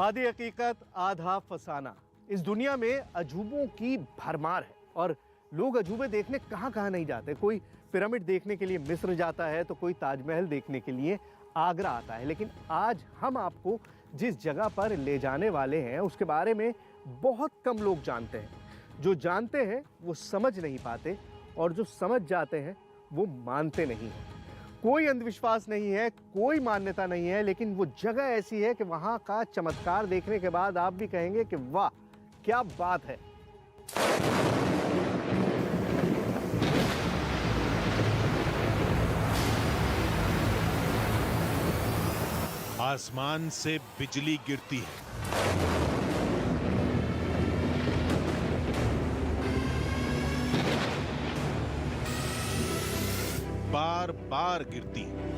आधी हकीकत आधा फसाना। इस दुनिया में अजूबों की भरमार है और लोग अजूबे देखने कहां कहां नहीं जाते। कोई पिरामिड देखने के लिए मिस्र जाता है तो कोई ताजमहल देखने के लिए आगरा आता है। लेकिन आज हम आपको जिस जगह पर ले जाने वाले हैं उसके बारे में बहुत कम लोग जानते हैं। जो जानते हैं वो समझ नहीं पाते और जो समझ जाते हैं वो मानते नहीं हैं। कोई अंधविश्वास नहीं है, कोई मान्यता नहीं है, लेकिन वो जगह ऐसी है कि वहां का चमत्कार देखने के बाद आप भी कहेंगे कि वाह क्या बात है। आसमान से बिजली गिरती है, बार बार गिरती है,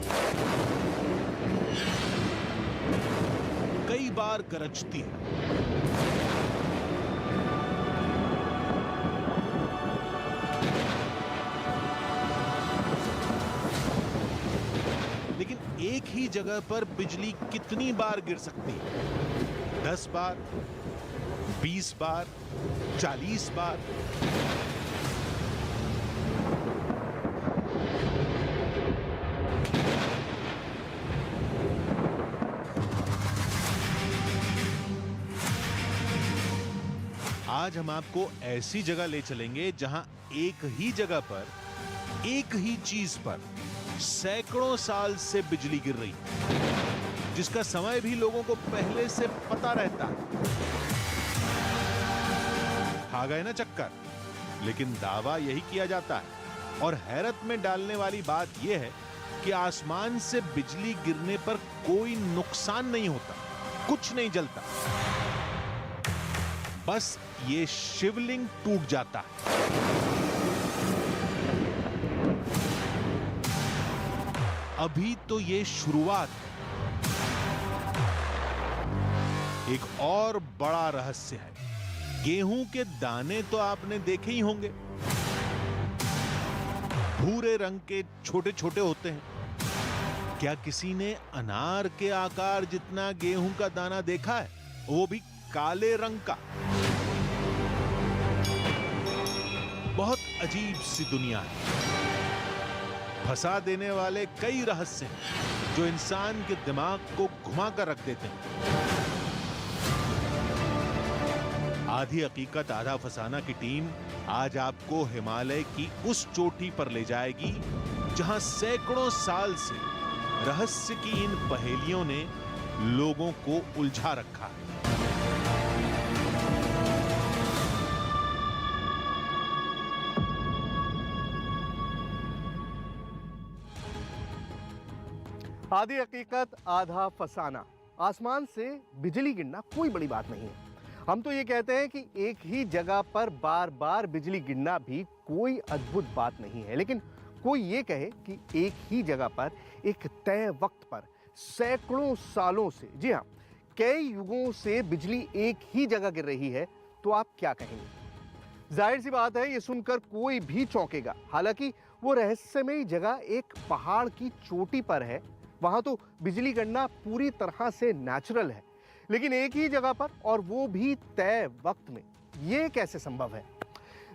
कई बार गरजती है, लेकिन एक ही जगह पर बिजली कितनी बार गिर सकती है? 10 बार, 20 बार, 40 बार? आज हम आपको ऐसी जगह ले चलेंगे जहां एक ही जगह पर, एक ही चीज पर सैकड़ों साल से बिजली गिर रही है, जिसका समय भी लोगों को पहले से पता रहता है। खा गए ना चक्कर? लेकिन दावा यही किया जाता है और हैरत में डालने वाली बात यह है कि आसमान से बिजली गिरने पर कोई नुकसान नहीं होता, कुछ नहीं जलता, बस ये शिवलिंग टूट जाता है। अभी तो ये शुरुआत है। एक और बड़ा रहस्य है। गेहूं के दाने तो आपने देखे ही होंगे, भूरे रंग के छोटे छोटे होते हैं। क्या किसी ने अनार के आकार जितना गेहूं का दाना देखा है, वो भी काले रंग का? बहुत अजीब सी दुनिया है। फंसा देने वाले कई रहस्य हैं जो इंसान के दिमाग को घुमा कर रख देते हैं। आधी हकीकत आधा फसाना की टीम आज आपको हिमालय की उस चोटी पर ले जाएगी जहां सैकड़ों साल से रहस्य की इन पहेलियों ने लोगों को उलझा रखा है। आधी हकीकत आधा फसाना। आसमान से बिजली गिरना कोई बड़ी बात नहीं है। हम तो ये कहते हैं कि एक ही जगह पर बार बार बिजली गिरना भी कोई अद्भुत बात नहीं है। लेकिन कोई ये कहे कि एक ही जगह पर एक तय वक्त पर सैकड़ों सालों से, जी हाँ, कई युगों से बिजली एक ही जगह गिर रही है, तो आप क्या कहेंगे? जाहिर सी बात है, ये सुनकर कोई भी चौंकेगा। हालांकि वो रहस्यमयी जगह एक पहाड़ की चोटी पर है। वहां तो बिजली गिरना पूरी तरह से नेचुरल है, लेकिन एक ही जगह पर और वो भी तय वक्त में, ये कैसे संभव है?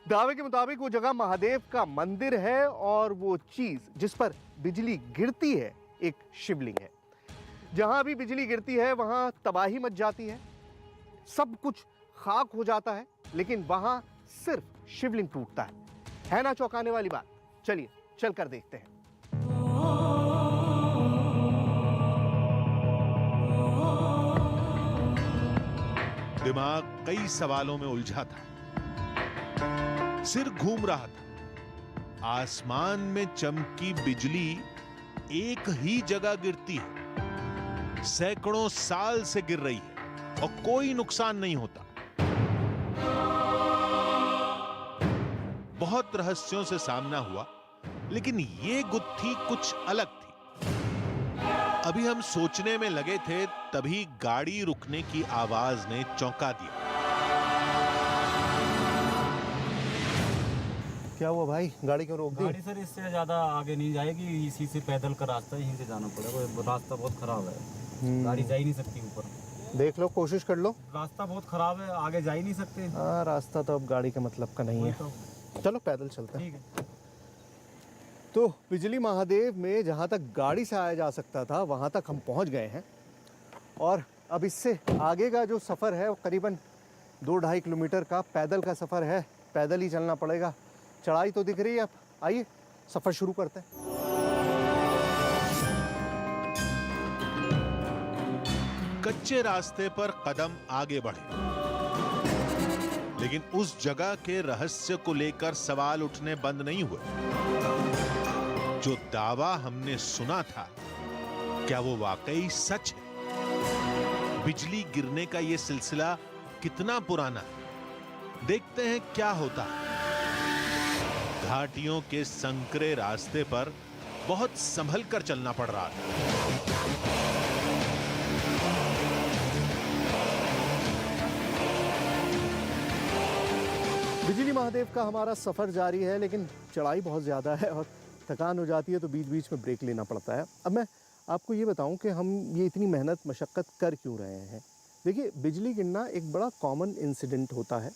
दावे के मुताबिक वो जगह महादेव का मंदिर है और वो चीज जिस पर बिजली गिरती है एक शिवलिंग है। जहां भी बिजली गिरती है वहां तबाही मच जाती है, सब कुछ खाक हो जाता है, लेकिन वहां सिर्फ शिवलिंग टूटता है ना चौंकाने वाली बात? चलिए चलकर देखते हैं। दिमाग कई सवालों में उलझा था, सिर घूम रहा था। आसमान में चमकी बिजली एक ही जगह गिरती है, सैकड़ों साल से गिर रही है और कोई नुकसान नहीं होता। बहुत रहस्यों से सामना हुआ, लेकिन ये गुत्थी कुछ अलग थी। अभी हम सोचने में लगे थे, तभी गाड़ी रुकने की आवाज ने चौंका दिया। क्या हुआ भाई, गाड़ी क्यों रोक दी? गाड़ी सर इससे ज्यादा आगे नहीं जाएगी, इसी से पैदल का रास्ता, यहीं से जाना पड़ेगा। रास्ता बहुत खराब है, गाड़ी जा ही नहीं सकती ऊपर। देख लो, कोशिश कर लो। रास्ता बहुत खराब है, आगे जा ही नहीं सकते। हाँ, रास्ता तो अब गाड़ी के मतलब का नहीं वही है। तो। चलो पैदल चलते हैं। ठीक है। तो बिजली महादेव में जहाँ तक गाड़ी से आया जा सकता था वहाँ तक हम पहुँच गए हैं, और अब इससे आगे का जो सफ़र है वो करीबन 2-2.5 किलोमीटर का पैदल का सफ़र है। पैदल ही चलना पड़ेगा। चढ़ाई तो दिख रही है। अब आइए सफ़र शुरू करते हैं। कच्चे रास्ते पर कदम आगे बढ़े, लेकिन उस जगह के रहस्य को लेकर सवाल उठने बंद नहीं हुए। जो दावा हमने सुना था, क्या वो वाकई सच है? बिजली गिरने का ये सिलसिला कितना पुराना है? देखते हैं क्या होता है। घाटियों के संकरे रास्ते पर बहुत संभल कर चलना पड़ रहा था। बिजली महादेव का हमारा सफ़र जारी है, लेकिन चढ़ाई बहुत ज़्यादा है और थकान हो जाती है तो बीच बीच में ब्रेक लेना पड़ता है। अब मैं आपको ये बताऊं कि हम ये इतनी मेहनत मशक्क़त कर क्यों रहे हैं। देखिए, बिजली गिरना एक बड़ा कॉमन इंसिडेंट होता है।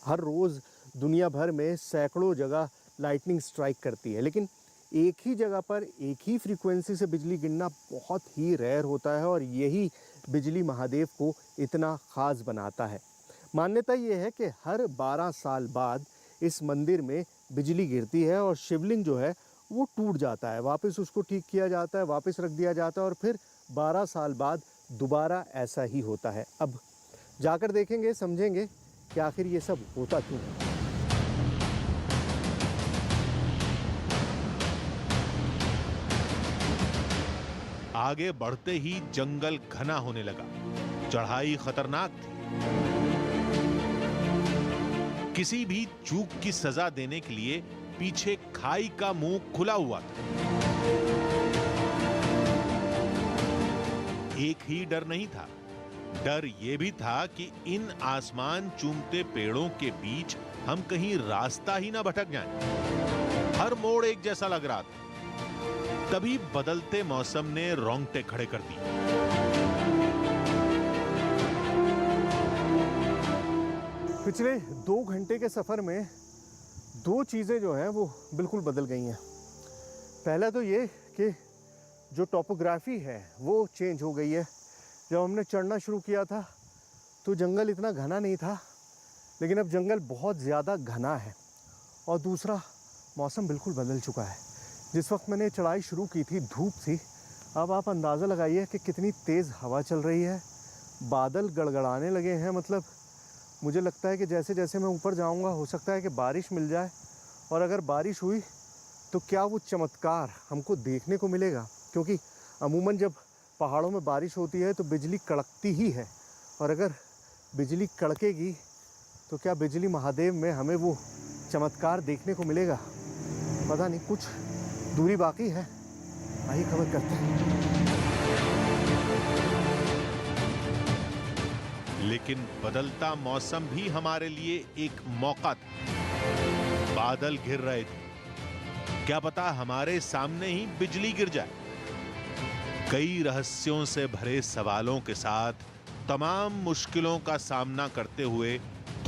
हर रोज़ दुनिया भर में सैकड़ों जगह लाइटनिंग स्ट्राइक करती है, लेकिन एक ही जगह पर एक ही फ्रीक्वेंसी से बिजली गिरना बहुत ही रेयर होता है, और यही बिजली महादेव को इतना ख़ास बनाता है। मान्यता ये है कि हर 12 साल बाद इस मंदिर में बिजली गिरती है और शिवलिंग जो है वो टूट जाता है, वापस उसको ठीक किया जाता है, वापस रख दिया जाता है, और फिर 12 साल बाद दोबारा ऐसा ही होता है। अब जाकर देखेंगे, समझेंगे कि आखिर ये सब होता क्यों है। आगे बढ़ते ही जंगल घना होने लगा। चढ़ाई खतरनाक थी। किसी भी चूक की सजा देने के लिए पीछे खाई का मुंह खुला हुआ था। एक ही डर नहीं था, डर यह भी था कि इन आसमान चूमते पेड़ों के बीच हम कहीं रास्ता ही ना भटक जाएं। हर मोड़ एक जैसा लग रहा था। तभी बदलते मौसम ने रोंगटे खड़े कर दिए। पिछले 2 घंटे के सफ़र में 2 चीज़ें जो हैं वो बिल्कुल बदल गई हैं। पहला तो ये कि जो टोपोग्राफी है वो चेंज हो गई है। जब हमने चढ़ना शुरू किया था तो जंगल इतना घना नहीं था, लेकिन अब जंगल बहुत ज़्यादा घना है। और दूसरा, मौसम बिल्कुल बदल चुका है। जिस वक्त मैंने चढ़ाई शुरू की थी धूप थी, अब आप अंदाज़ा लगाइए कि कितनी तेज़ हवा चल रही है। बादल गड़गड़ाने लगे हैं। मतलब मुझे लगता है कि जैसे जैसे मैं ऊपर जाऊंगा हो सकता है कि बारिश मिल जाए, और अगर बारिश हुई तो क्या वो चमत्कार हमको देखने को मिलेगा। क्योंकि अमूमन जब पहाड़ों में बारिश होती है तो बिजली कड़कती ही है, और अगर बिजली कड़केगी तो क्या बिजली महादेव में हमें वो चमत्कार देखने को मिलेगा? पता नहीं, कुछ दूरी बाकी है। आइए खबर करते हैं। लेकिन बदलता मौसम भी हमारे लिए एक मौका था। बादल घिर रहे थे, क्या पता हमारे सामने ही बिजली गिर जाए। कई रहस्यों से भरे सवालों के साथ तमाम मुश्किलों का सामना करते हुए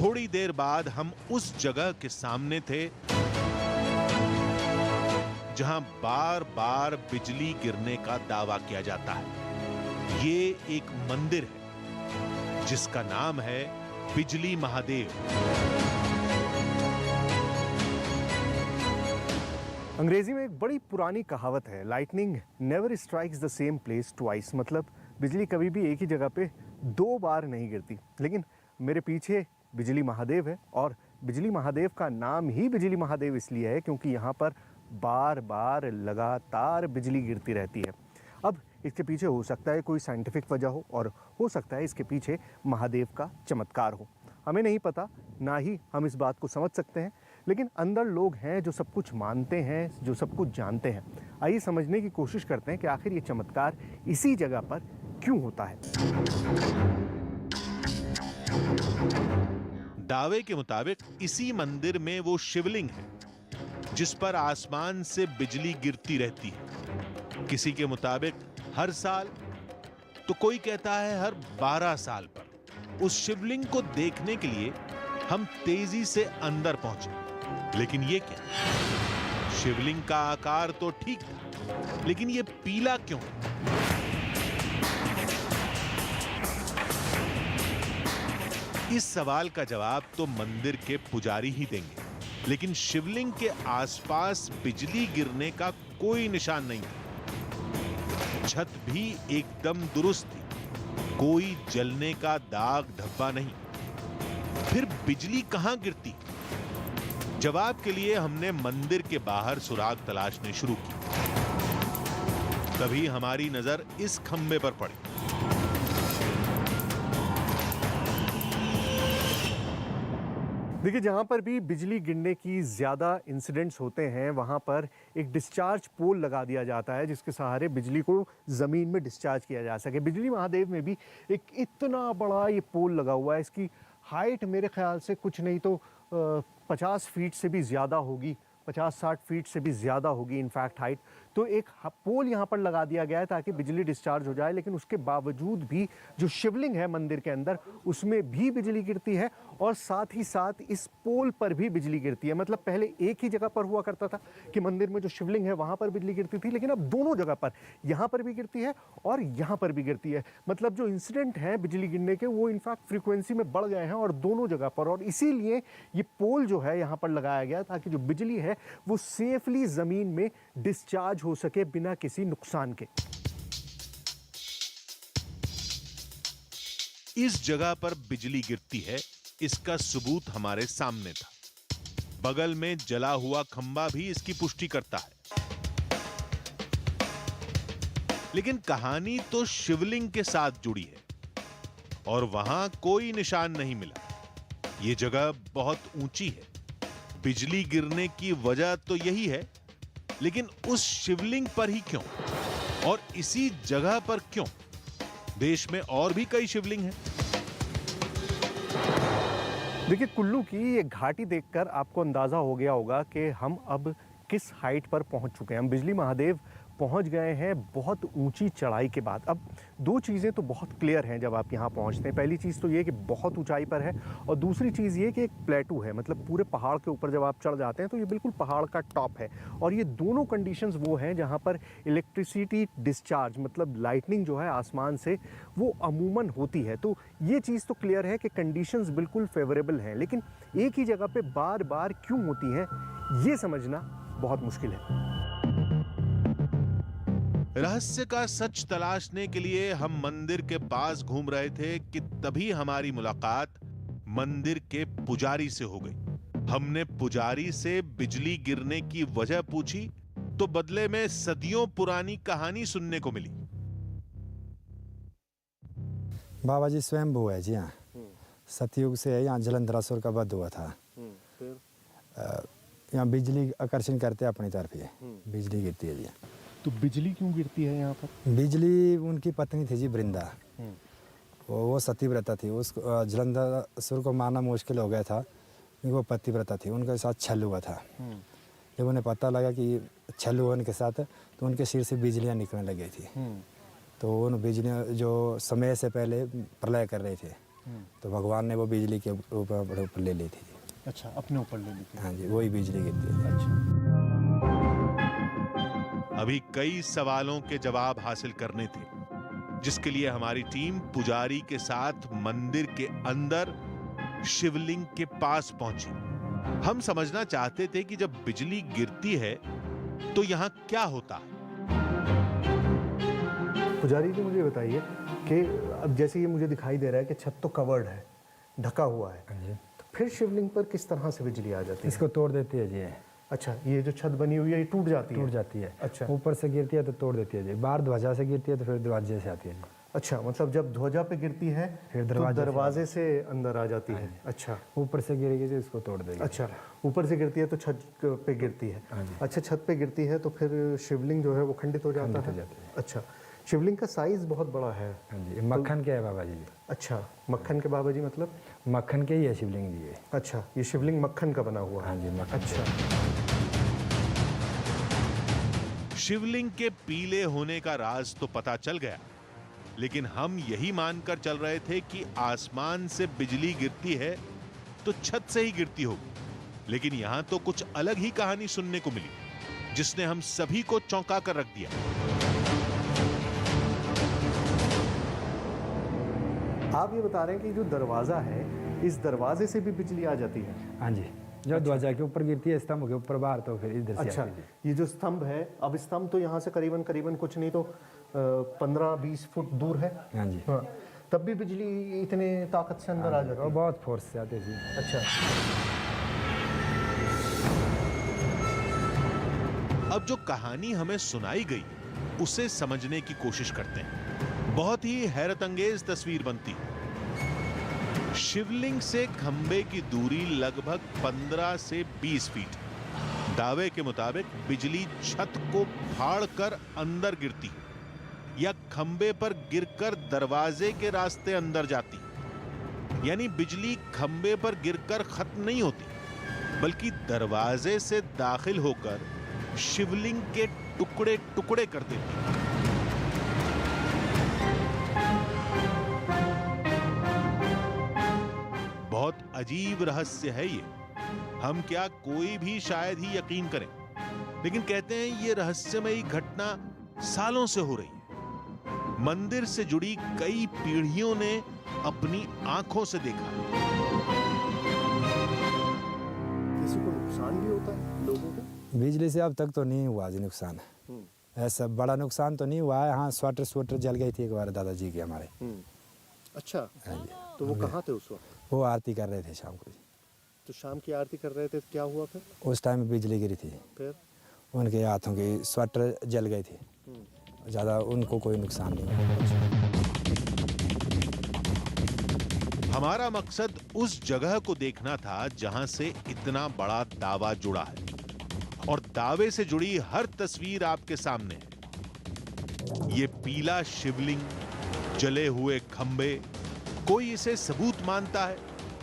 थोड़ी देर बाद हम उस जगह के सामने थे जहां बार बार बिजली गिरने का दावा किया जाता है। ये एक मंदिर है जिसका नाम है बिजली महादेव। अंग्रेजी में एक बड़ी पुरानी कहावत है, lightning never strikes the same place twice. मतलब बिजली कभी भी एक ही जगह पे 2 बार नहीं गिरती। लेकिन मेरे पीछे बिजली महादेव है, और बिजली महादेव का नाम ही बिजली महादेव इसलिए है क्योंकि यहाँ पर बार बार लगातार बिजली गिरती रहती है। अब इसके पीछे हो सकता है कोई साइंटिफिक वजह हो, और हो सकता है इसके पीछे महादेव का चमत्कार हो। हमें नहीं पता, ना ही हम इस बात को समझ सकते हैं, लेकिन अंदर लोग हैं जो सब कुछ मानते हैं, जो सब कुछ जानते हैं। आइए समझने की कोशिश करते हैं कि आखिर ये चमत्कार इसी जगह पर क्यों होता है। दावे के मुताबिक इसी मंदिर में वो शिवलिंग है जिस पर आसमान से बिजली गिरती रहती है। किसी के मुताबिक हर साल, तो कोई कहता है हर 12 साल पर। उस शिवलिंग को देखने के लिए हम तेजी से अंदर पहुंचे। लेकिन ये क्या? शिवलिंग का आकार तो ठीक था, लेकिन ये पीला क्यों? इस सवाल का जवाब तो मंदिर के पुजारी ही देंगे, लेकिन शिवलिंग के आसपास बिजली गिरने का कोई निशान नहीं था। छत भी एकदम दुरुस्त थी, कोई जलने का दाग धब्बा नहीं। फिर बिजली कहां गिरती? जवाब के लिए हमने मंदिर के बाहर सुराग तलाशने शुरू की। तभी हमारी नजर इस खंबे पर पड़ी। देखिए, जहाँ पर भी बिजली गिरने की ज़्यादा इंसिडेंट्स होते हैं वहाँ पर एक डिस्चार्ज पोल लगा दिया जाता है जिसके सहारे बिजली को ज़मीन में डिस्चार्ज किया जा सके। बिजली महादेव में भी एक इतना बड़ा ये पोल लगा हुआ है। इसकी हाइट मेरे ख्याल से कुछ नहीं तो 50 फीट से भी ज़्यादा होगी, 50-60 फीट से भी ज़्यादा होगी इनफैक्ट हाइट। तो एक पोल यहाँ पर लगा दिया गया है ताकि बिजली डिस्चार्ज हो जाए, लेकिन उसके बावजूद भी जो शिवलिंग है मंदिर के अंदर उसमें भी बिजली गिरती है और साथ ही साथ इस पोल पर भी बिजली गिरती है। मतलब पहले एक ही जगह पर हुआ करता था कि मंदिर में जो शिवलिंग है वहाँ पर बिजली गिरती थी, लेकिन अब दोनों जगह पर, यहाँ पर भी गिरती है और यहाँ पर भी गिरती है। मतलब जो इंसिडेंट हैं बिजली गिरने के वो इनफैक्ट फ्रीक्वेंसी में बढ़ गए हैं और दोनों जगह पर, और इसीलिए ये पोल जो है यहाँ पर लगाया गया ताकि जो बिजली है वो सेफली ज़मीन में डिस्चार्ज हो सके बिना किसी नुकसान के। इस जगह पर बिजली गिरती है, इसका सबूत हमारे सामने था। बगल में जला हुआ खंबा भी इसकी पुष्टि करता है। लेकिन कहानी तो शिवलिंग के साथ जुड़ी है और वहां कोई निशान नहीं मिला। यह जगह बहुत ऊंची है, बिजली गिरने की वजह तो यही है, लेकिन उस शिवलिंग पर ही क्यों और इसी जगह पर क्यों? देश में और भी कई शिवलिंग हैं। देखिए, कुल्लू की ये घाटी देखकर आपको अंदाज़ा हो गया होगा कि हम अब किस हाइट पर पहुंच चुके हैं। हम बिजली महादेव पहुंच गए हैं बहुत ऊंची चढ़ाई के बाद। अब दो चीज़ें तो बहुत क्लियर हैं जब आप यहाँ पहुँचते हैं। पहली चीज़ तो ये कि बहुत ऊंचाई पर है और दूसरी चीज़ ये कि एक प्लेटू है, मतलब पूरे पहाड़ के ऊपर जब आप चढ़ जाते हैं तो ये बिल्कुल पहाड़ का टॉप है। और ये दोनों कंडीशंस वो हैं जहाँ पर इलेक्ट्रिसिटी डिस्चार्ज, मतलब लाइटनिंग जो है आसमान से, वो अमूमन होती है। तो ये चीज़ तो क्लियर है कि कंडीशंस बिल्कुल फेवरेबल हैं, लेकिन एक ही जगह पर बार बार क्यों होती हैं ये समझना बहुत मुश्किल है। रहस्य का सच तलाशने के लिए हम मंदिर के पास घूम रहे थे कि तभी हमारी मुलाकात मंदिर के पुजारी से हो गई। हमने पुजारी से बिजली गिरने की वजह पूछी तो बदले में सदियों पुरानी कहानी सुनने को मिली। बाबा जी स्वयंभू है जी। हाँ, सतयुग से यहाँ जलंधरासुर का वध हुआ था। यहाँ बिजली आकर्षण करते हैं अपनी तरफ, ये बिजली गिरती है जी। तो बिजली क्यों गिरती है यहाँ पर? बिजली उनकी पत्नी थी जी वृंदा, वो सतीव्रता थी। उसको जलंधरासुर को मारना मुश्किल हो गया था क्योंकि वो पतिव्रता थी, उनके साथ छल हुआ था। जब उन्हें पता लगा कि छल हुआ उनके साथ तो उनके सिर से बिजलियाँ निकलने लगी थी। तो उन बिजलियाँ जो समय से पहले प्रलय कर रहे थे तो भगवान ने वो बिजली के ऊपर ले ली थी। अच्छा, अपने ऊपर ले ली थी। हाँ जी, वही बिजली गिरती है। अच्छा, अभी कई सवालों के जवाब हासिल करने थे, जिसके लिए हमारी टीम पुजारी के साथ मंदिर के अंदर शिवलिंग के पास पहुंची। हम समझना चाहते थे कि जब बिजली गिरती है तो यहां क्या होता है। पुजारी जी मुझे बताइए कि अब जैसे ये मुझे दिखाई दे रहा है कि छत तो कवर्ड है, ढका हुआ है, तो फिर शिवलिंग पर किस तरह से बिजली आ जाती है? इसको तोड़ देती है जी। अच्छा, ये जो छत बनी हुई है ये टूट जाती है? अच्छा, ऊपर से गिरती है तो तोड़ देती है जी। बाहर ध्वजा से गिरती है तो फिर दरवाजे से आती है जी। अच्छा, मतलब जब ध्वजा पे गिरती है फिर तो दरवाजे से अंदर आ जाती है। अच्छा, ऊपर से गिरेगी तो इसको तोड़ देगी। अच्छा, ऊपर से गिरती है तो छत पे गिरती है। अच्छा, छत पे गिरती है तो फिर शिवलिंग जो है वो खंडित हो जाता है। अच्छा, शिवलिंग का साइज बहुत बड़ा है। हाँ जी, मक्खन के है बाबा जी। अच्छा, मक्खन के बाबा जी मतलब? मक्खन के ही है शिवलिंग जी। अच्छा, ये शिवलिंग मक्खन का बना हुआ है। हाँ जी, मक्खन। अच्छा, शिवलिंग के पीले होने का राज तो पता चल गया, लेकिन हम यही मानकर चल रहे थे कि आसमान से बिजली गिरती है तो छत से ही गिरती होगी। लेकिन यहां तो कुछ अलग ही कहानी सुनने को मिली, जिसने हम सभी को चौंका कर रख दिया। आप ये बता रहे हैं कि जो दरवाजा है, इस दरवाजे से भी बिजली आ जाती है? हाँ जी, जो ध्वजा के ऊपर गिरती है स्तंभ के ऊपर बाहर, तो फिर इधर से अच्छा, आती है। ये जो स्तंभ है, अब स्तंभ तो यहाँ से करीबन करीबन कुछ नहीं तो 15-20 फुट दूर है। हाँ जी, हाँ, तब भी बिजली इतने ताकत से अंदर आ जाती वो है? बहुत फोर्स से आते थी। अच्छा, अब जो कहानी हमें सुनाई गई उसे समझने की कोशिश करते हैं। बहुत ही हैरत अंगेज तस्वीर बनती है। शिवलिंग से खंबे की दूरी लगभग 15 से 20 फीट। दावे के मुताबिक बिजली छत को फाड़कर अंदर गिरती या खंबे पर गिरकर दरवाजे के रास्ते अंदर जाती। यानी बिजली खंबे पर गिरकर खत्म नहीं होती, बल्कि दरवाजे से दाखिल होकर शिवलिंग के टुकड़े टुकड़े कर देती। बहुत अजीब रहस्य है ये। हम क्या कोई भी शायद ही यकीन करें, लेकिन कहते हैं ये रहस्यमयी घटना सालों से हो रही है। मंदिर से जुड़ी कई पीढ़ियों ने अपनी आंखों से देखा। किसी को नुकसान भी होता है लोगों को? बिजली से अब तक तो नहीं हुआ जी नुकसान। ऐसा बड़ा नुकसान तो नहीं हुआ है। हाँ, स्वेटर जल गई थी एक बार दादाजी की हमारे। अच्छा, हाँ जी, तो वो कहाँ थे उस वक्त? वो आरती कर रहे थे शाम को जी। तो शाम की आरती कर रहे थे, क्या हुआ फिर? उस टाइम में बिजली गिरी थी, फिर उनके हाथों की स्वेटर जल गई थी। ज़्यादा उनको कोई नुकसान नहीं हुआ। हमारा मकसद उस जगह को देखना था जहां से इतना बड़ा दावा जुड़ा है, और दावे से जुड़ी हर तस्वीर आपके सामने है। ये पीला शिवलिंग, जले हुए खंबे, कोई इसे सबूत मानता है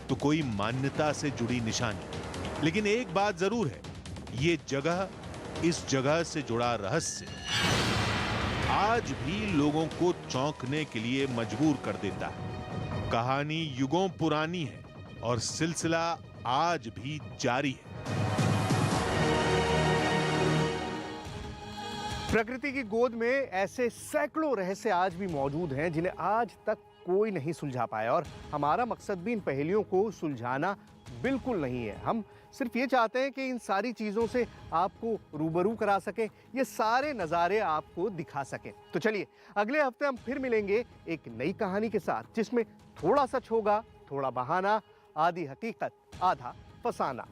तो कोई मान्यता से जुड़ी निशानी। लेकिन एक बात जरूर है, ये जगह, इस जगह से जुड़ा रहस्य आज भी लोगों को चौंकने के लिए मजबूर कर देता है। कहानी युगों पुरानी है और सिलसिला आज भी जारी है। प्रकृति की गोद में ऐसे सैकड़ों रहस्य आज भी मौजूद हैं जिन्हें आज तक कोई नहीं सुलझा पाया, और हमारा मकसद भी इन पहेलियों को सुलझाना बिल्कुल नहीं है। हम सिर्फ ये चाहते हैं कि इन सारी चीज़ों से आपको रूबरू करा सकें, ये सारे नज़ारे आपको दिखा सकें। तो चलिए, अगले हफ्ते हम फिर मिलेंगे एक नई कहानी के साथ, जिसमें थोड़ा सच होगा, थोड़ा बहाना, आधी हकीकत, आधा फसाना।